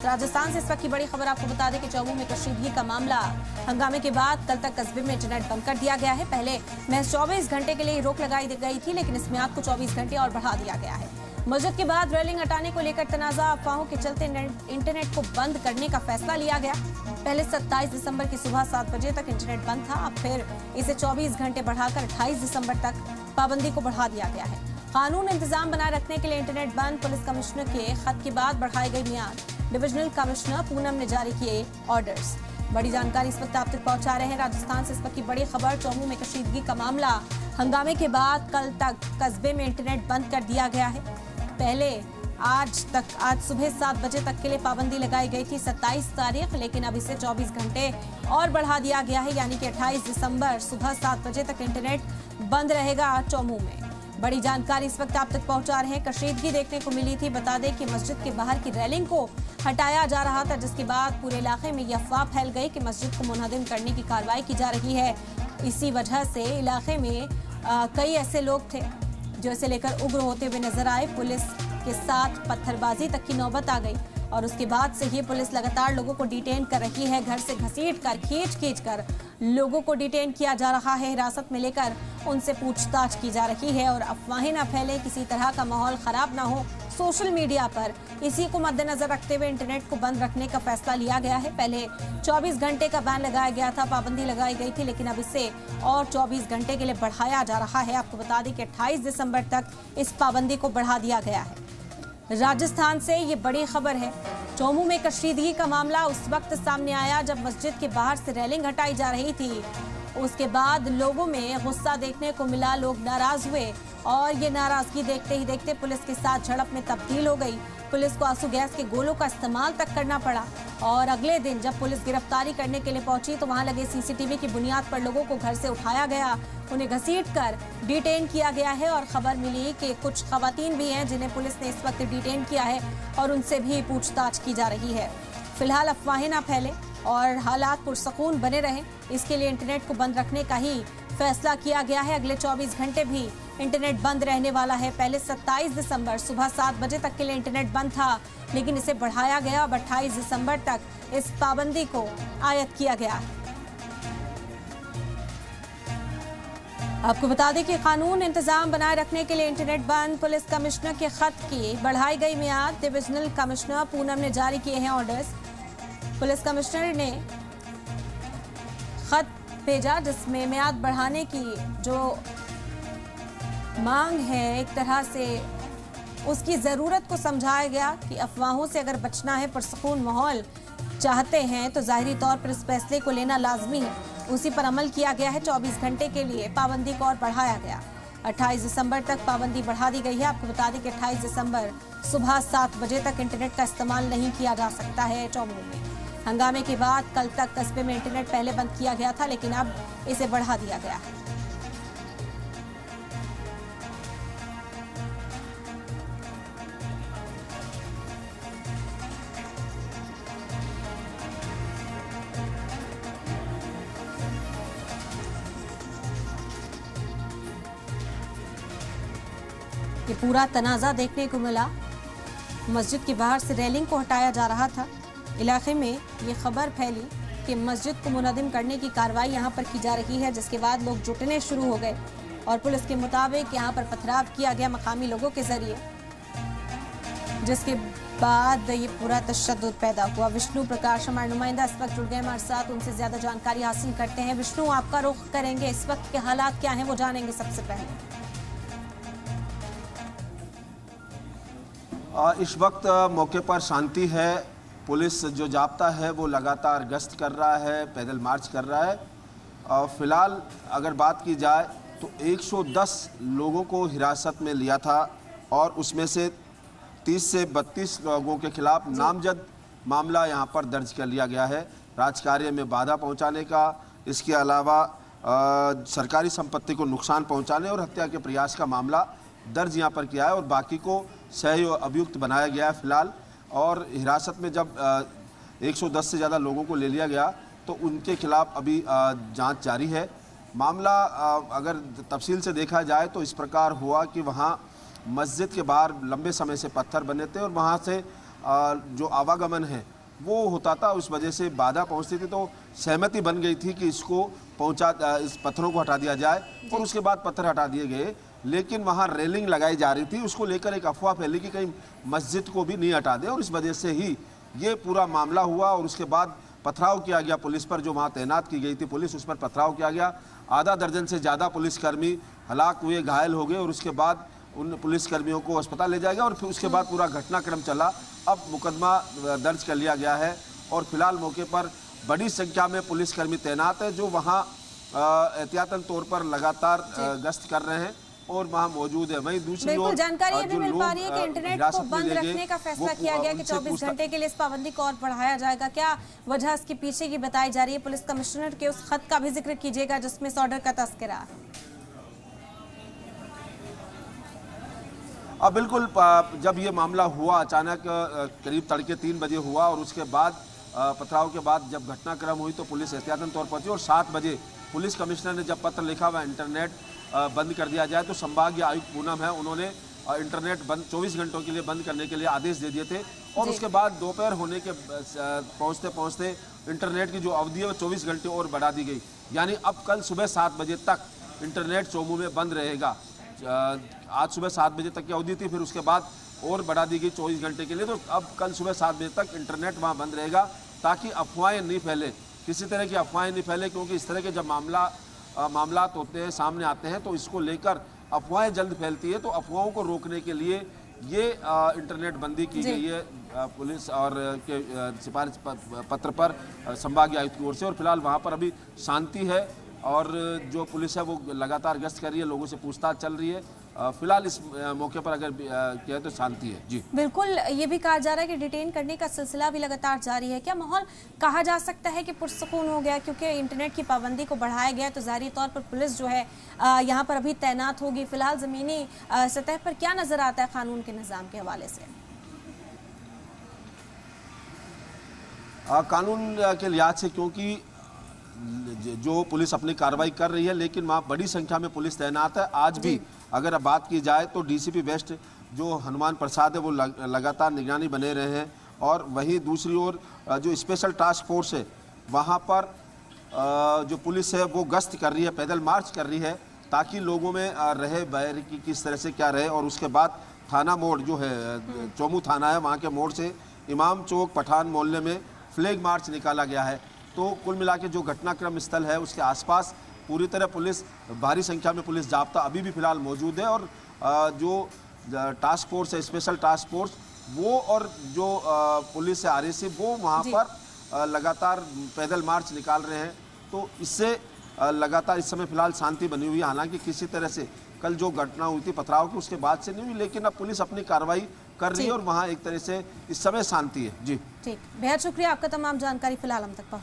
राजस्थान से इस वक्त की बड़ी खबर आपको बता दें कि चौमू में कशीदगी का मामला हंगामे के बाद कल तक कस्बे में इंटरनेट बंद कर दिया गया है। पहले महज 24 घंटे के लिए रोक लगाई गई थी, लेकिन इस मियाद को 24 घंटे और बढ़ा दिया गया है। मस्जिद के बाद रेलिंग हटाने को लेकर तनाजा अफवाहों के चलते इंटरनेट को बंद करने का फैसला लिया गया। पहले 27 दिसंबर की सुबह 7 बजे तक इंटरनेट बंद था, अब फिर इसे 24 घंटे बढ़ाकर 28 दिसंबर तक पाबंदी को बढ़ा दिया गया है। कानून इंतजाम बनाए रखने के लिए इंटरनेट बंद। पुलिस कमिश्नर के खत के बाद बढ़ाई गई मियाद। डिविजनल कमिश्नर पूनम ने जारी किए ऑर्डर्स। बड़ी जानकारी इस वक्त आप तक पहुंचा रहे हैं। राजस्थान से इस वक्त की बड़ी खबर, चौमू में कशीदगी का मामला हंगामे के बाद कल तक कस्बे में इंटरनेट बंद कर दिया गया है। पहले आज सुबह 7 बजे तक के लिए पाबंदी लगाई गई थी 27 तारीख, लेकिन अब इसे 24 घंटे और बढ़ा दिया गया है, यानी कि 28 दिसंबर सुबह 7 बजे तक इंटरनेट बंद रहेगा चौमू में। बड़ी जानकारी इस वक्त आप तक पहुंचा रहे हैं। कशीदगी देखने को मिली थी। बता दें कि मस्जिद के बाहर की रेलिंग को हटाया जा रहा था, जिसके बाद पूरे इलाके में यह अफवाह फैल गई कि मस्जिद को मुनहदिम करने की कार्रवाई की जा रही है। इसी वजह से इलाके में कई ऐसे लोग थे जो इसे लेकर उग्र होते हुए नजर आए। पुलिस के साथ पत्थरबाजी तक की नौबत आ गई और उसके बाद से ही पुलिस लगातार लोगों को डिटेन कर रही है। घर से घसीट कर खींच कर लोगों को डिटेन किया जा रहा है, हिरासत में लेकर उनसे पूछताछ की जा रही है और अफवाहें ना फैले, किसी तरह का माहौल खराब ना हो सोशल मीडिया पर। इसी को मद्देनजर रखते हुए इंटरनेट को बंद रखने का फैसला लिया गया है। पहले 24 घंटे का बैन लगाया गया था, पाबंदी लगाई गई थी, लेकिन अब इसे और 24 घंटे के लिए बढ़ाया जा रहा है। आपको बता दें कि 28 दिसंबर तक इस पाबंदी को बढ़ा दिया गया है। राजस्थान से ये बड़ी खबर है। चौमू में कशीदगी का मामला उस वक्त सामने आया जब मस्जिद के बाहर से रेलिंग हटाई जा रही थी। उसके बाद लोगों में गुस्सा देखने को मिला, लोग नाराज हुए और ये नाराजगी देखते ही देखते पुलिस के साथ झड़प में तब्दील हो गई। पुलिस को आंसू गैस के गोलों का इस्तेमाल तक करना पड़ा और अगले दिन जब पुलिस गिरफ्तारी करने के लिए पहुंची तो वहां लगे सीसीटीवी की बुनियाद पर लोगों को घर से उठाया गया, उन्हें घसीटकर डिटेन किया गया है। और खबर मिली कि कुछ खवातीन भी हैं जिन्हें पुलिस ने इस वक्त डिटेन किया है और उनसे भी पूछताछ की जा रही है। फिलहाल अफवाहें ना फैले और हालात पुरसकून बने रहें, इसके लिए इंटरनेट को बंद रखने का ही फैसला किया गया है। अगले 24 घंटे भी इंटरनेट बंद रहने वाला है। पहले 27 दिसंबर सुबह 7 बजे तक के लिए इंटरनेट बंद था, लेकिन इसे बढ़ाया गया। अब 28 दिसंबर तक इस पाबंदी को आयत किया गया है। आपको बता दें कि कानून इंतजाम बनाए रखने के लिए इंटरनेट बंद। पुलिस कमिश्नर के खत की बढ़ाई गई मियाद। डिविजनल कमिश्नर पूनम ने जारी किए हैं ऑर्डर्स। पुलिस कमिश्नर ने खत भेजा जिसमें मियाद बढ़ाने की जो मांग है, एक तरह से उसकी ज़रूरत को समझाया गया कि अफवाहों से अगर बचना है, पुरसकून माहौल चाहते हैं तो ज़ाहिरी तौर पर इस फैसले को लेना लाजमी है। उसी पर अमल किया गया है। 24 घंटे के लिए पाबंदी को और बढ़ाया गया। 28 दिसंबर तक पाबंदी बढ़ा दी गई है। आपको बता दें कि 28 दिसंबर सुबह 7 बजे तक इंटरनेट का इस्तेमाल नहीं किया जा सकता है चौमू में। हंगामे के बाद कल तक कस्बे में इंटरनेट पहले बंद किया गया था, लेकिन अब इसे बढ़ा दिया गया है। ये पूरा तनाज़ा देखने को मिला। मस्जिद के बाहर से रेलिंग को हटाया जा रहा था। इलाके में ये खबर फैली कि मस्जिद को मुनहदिम करने की कार्रवाई यहाँ पर की जा रही है, जिसके बाद लोग जुटने शुरू हो गए और पुलिस के मुताबिक यहाँ पर पथराव किया गया मकामी लोगों के जरिए, जिसके बाद ये पूरा तशद्दुद पैदा हुआ। विष्णु प्रकाश हमारे नुमाइंदा इस वक्त जुड़ गए हमारे साथ, उनसे ज़्यादा जानकारी हासिल करते हैं। विष्णु, आपका रुख करेंगे, इस वक्त के हालात क्या हैं वो जानेंगे सबसे पहले। इस वक्त मौके पर शांति है। पुलिस जो जाब्ता है वो लगातार गश्त कर रहा है, पैदल मार्च कर रहा है। फ़िलहाल अगर बात की जाए तो 110 लोगों को हिरासत में लिया था और उसमें से 30 से 32 लोगों के खिलाफ नामजद मामला यहाँ पर दर्ज कर लिया गया है, राजकार्य में बाधा पहुँचाने का, इसके अलावा सरकारी संपत्ति को नुकसान पहुँचाने और हत्या के प्रयास का मामला दर्ज यहाँ पर किया है और बाकी को सही अभियुक्त बनाया गया है फ़िलहाल। और हिरासत में जब 110 से ज़्यादा लोगों को ले लिया गया तो उनके खिलाफ अभी जांच जारी है। मामला अगर तफसील से देखा जाए तो इस प्रकार हुआ कि वहाँ मस्जिद के बाहर लंबे समय से पत्थर बने थे और वहाँ से जो आवागमन है वो होता था, उस वजह से बाधा पहुंचती थी। तो सहमति बन गई थी कि इसको इस पत्थरों को हटा दिया जाए और उसके बाद पत्थर हटा दिए गए। लेकिन वहाँ रेलिंग लगाई जा रही थी, उसको लेकर एक अफवाह फैली कि कहीं मस्जिद को भी नहीं हटा दे, और इस वजह से ही ये पूरा मामला हुआ। और उसके बाद पथराव किया गया पुलिस पर, जो वहाँ तैनात की गई थी पुलिस, उस पर पथराव किया गया। आधा दर्जन से ज़्यादा पुलिसकर्मी हलाक हुए, घायल हो गए, और उसके बाद उन पुलिसकर्मियों को अस्पताल ले जाया गया और फिर उसके बाद पूरा घटनाक्रम चला। अब मुकदमा दर्ज कर लिया गया है और फिलहाल मौके पर बड़ी संख्या में पुलिसकर्मी तैनात है, जो वहाँ एहतियातन तौर पर लगातार गश्त कर रहे हैं और वहाँ मौजूद है। वहीं दूसरी ओर जानकारी ये भी मिल पा रही है कि इंटरनेट को बंद रखने का फैसला किया गया कि 24 घंटे के लिए इस पाबंदी को और बढ़ाया जाएगा। क्या वजह इसके पीछे की बताई जा रही है? पुलिस कमिश्नर के उस खत का भी जिक्र कीजिएगा जिसमें इस ऑर्डर का तस्करा। अब बिल्कुल, जब ये मामला हुआ अचानक करीब तड़के 3 बजे हुआ और उसके बाद पथराव के बाद जब घटनाक्रम हुई तो पुलिस एहतियातन तौर पर पहुंची और 7 बजे पुलिस कमिश्नर ने जब पत्र लिखा वह इंटरनेट बंद कर दिया जाए, तो संभागीय आयुक्त पूनम है, उन्होंने इंटरनेट बंद 24 घंटों के लिए बंद करने के लिए आदेश दे दिए थे। और उसके बाद दोपहर होने के पहुँचते पहुँचते इंटरनेट की जो अवधि है वो 24 घंटे और बढ़ा दी गई, यानी अब कल सुबह 7 बजे तक इंटरनेट चोमू में बंद रहेगा। आज सुबह 7 बजे तक की अवधि थी, फिर उसके बाद और बढ़ा दी गई 24 घंटे के लिए। तो अब कल सुबह 7 बजे तक इंटरनेट वहाँ बंद रहेगा ताकि अफवाहें नहीं फैले, किसी तरह की अफवाहें नहीं फैले, क्योंकि इस तरह के जब मामलात होते हैं, सामने आते हैं, तो इसको लेकर अफवाहें जल्द फैलती है। तो अफवाहों को रोकने के लिए ये इंटरनेट बंदी की गई है पुलिस और के सिफारिश पत्र पर संभागीय आयुक्त की ओर से। और फिलहाल वहाँ पर अभी शांति है और जो पुलिस है वो लगातार गश्त कर रही है, लोगों से पूछताछ चल रही है। फिलहाल इस मौके पर अगर कहें तो शांति है। जी बिल्कुल, ये भी कहा जा रहा है कि डिटेन करने का सिलसिला भी लगातार जारी है। क्या माहौल कहा जा सकता है कि पुरसुकून हो गया क्योंकि इंटरनेट की पाबंदी को बढ़ाया गया, तो जाहिर तौर पर पुलिस जो है यहाँ पर अभी तैनात होगी। फिलहाल ज़मीनी सतह पर क्या नज़र आता है कानून के निज़ाम के हवाले से? कानून के लिहाज से, क्योंकि जो पुलिस अपनी कार्रवाई कर रही है, लेकिन वहाँ बड़ी संख्या में पुलिस तैनात है। आज भी अगर अब बात की जाए तो डीसीपी वेस्ट जो हनुमान प्रसाद है वो लगातार निगरानी बने रहे हैं। और वहीं दूसरी ओर जो स्पेशल टास्क फोर्स है वहाँ पर जो पुलिस है वो गश्त कर रही है, पैदल मार्च कर रही है, ताकि लोगों में रहे बैर की किस तरह से क्या रहे। और उसके बाद थाना मोड़ जो है, चोमू थाना है, वहाँ के मोड़ से इमाम चौक पठान मोहल्ले में फ्लैग मार्च निकाला गया है। तो कुल मिला के जो घटनाक्रम स्थल है उसके आसपास पूरी तरह पुलिस, भारी संख्या में पुलिस जाब्ता अभी भी फिलहाल मौजूद है। और जो टास्क फोर्स है, स्पेशल टास्क फोर्स, वो और जो पुलिस है आरएसी, वो वहाँ पर लगातार पैदल मार्च निकाल रहे हैं। तो इससे लगातार इस समय फिलहाल शांति बनी हुई है। हालांकि किसी तरह से कल जो घटना हुई थी पथराव की, उसके बाद से नहीं हुई, लेकिन अब पुलिस अपनी कार्रवाई कर रही है और वहाँ एक तरह से इस समय शांति है। जी ठीक, बेहद शुक्रिया आपका तमाम जानकारी फिलहाल हम तक